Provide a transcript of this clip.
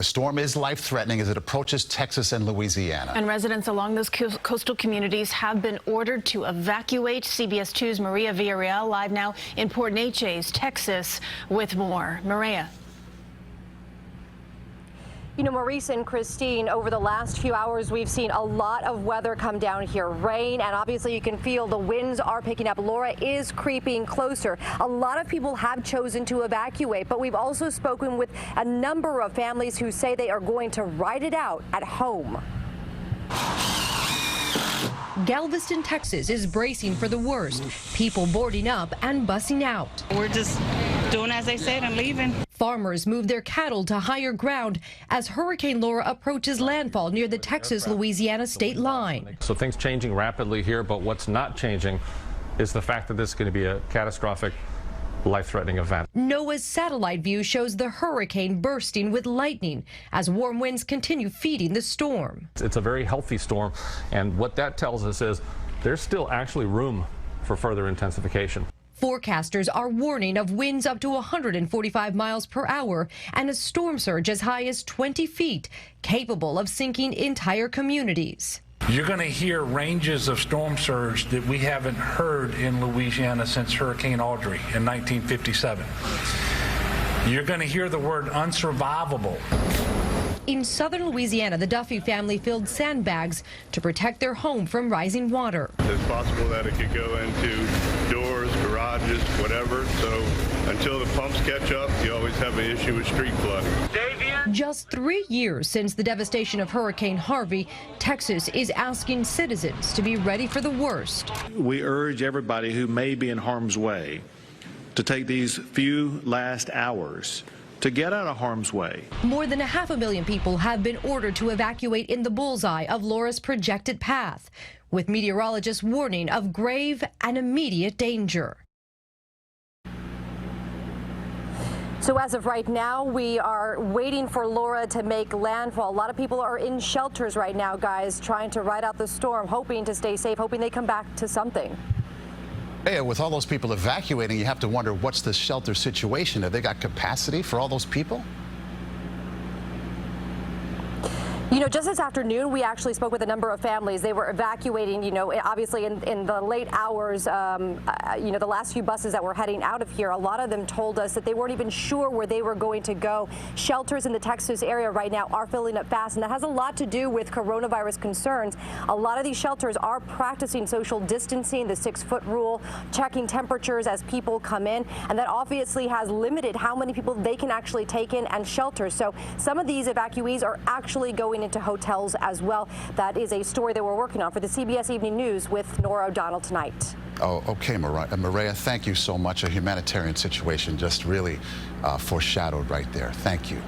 The storm is life-threatening as it approaches Texas and Louisiana. And residents along those coastal communities have been ordered to evacuate. CBS 2's Mireya Villarreal live now in Port Neches, Texas, with more. Mireya. You know, Maurice and Christine, over the last few hours, we've seen a lot of weather come down here. Rain, and obviously you can feel the winds are picking up. Laura is creeping closer. A lot of people have chosen to evacuate, but we've also spoken with a number of families who say they are going to ride it out at home. Galveston, Texas is bracing for the worst. People boarding up and bussing out. We're just doing as they said and leaving. Farmers move their cattle to higher ground as Hurricane Laura approaches landfall near the Texas-Louisiana state line. So things changing rapidly here, but what's not changing is the fact that this is going to be a catastrophic, life-threatening event. NOAA's satellite view shows the hurricane bursting with lightning as warm winds continue feeding the storm. It's a very healthy storm, and what that tells us is there's still actually room for further intensification. Forecasters are warning of winds up to 145 miles per hour and a storm surge as high as 20 feet, capable of sinking entire communities. You're going to hear ranges of storm surge that we haven't heard in Louisiana since Hurricane Audrey in 1957. You're going to hear the word unsurvivable. In southern Louisiana, the Duffy family filled sandbags to protect their home from rising water. It's possible that it could go into doors, garages, whatever. So until the pumps catch up, you always have an issue with street flooding. Just 3 years since the devastation of Hurricane Harvey, Texas is asking citizens to be ready for the worst. We urge everybody who may be in harm's way to take these few last hours to get out of harm's way. More than 500,000 people have been ordered to evacuate in the bullseye of Laura's projected path, with meteorologists warning of grave and immediate danger. So as of right now, we are waiting for Laura to make landfall. A lot of people are in shelters right now, guys, trying to ride out the storm, hoping to stay safe, hoping they come back to something. Hey, with all those people evacuating, you have to wonder what's the shelter situation. Have they got capacity for all those people? You know, just this afternoon, we actually spoke with a number of families. They were evacuating, you know, obviously in the late hours, you know, the last few buses that were heading out of here, a lot of them told us that they weren't even sure where they were going to go. Shelters in the Texas area right now are filling up fast, and that has a lot to do with coronavirus concerns. A lot of these shelters are practicing social distancing, the 6-foot rule, checking temperatures as people come in, and that obviously has limited how many people they can actually take in and shelter. So some of these evacuees are actually going into hotels as well. That is a story that we're working on for the CBS Evening News with Nora O'Donnell tonight. Oh, okay, Mireya, thank you so much. A humanitarian situation just really foreshadowed right there. Thank you.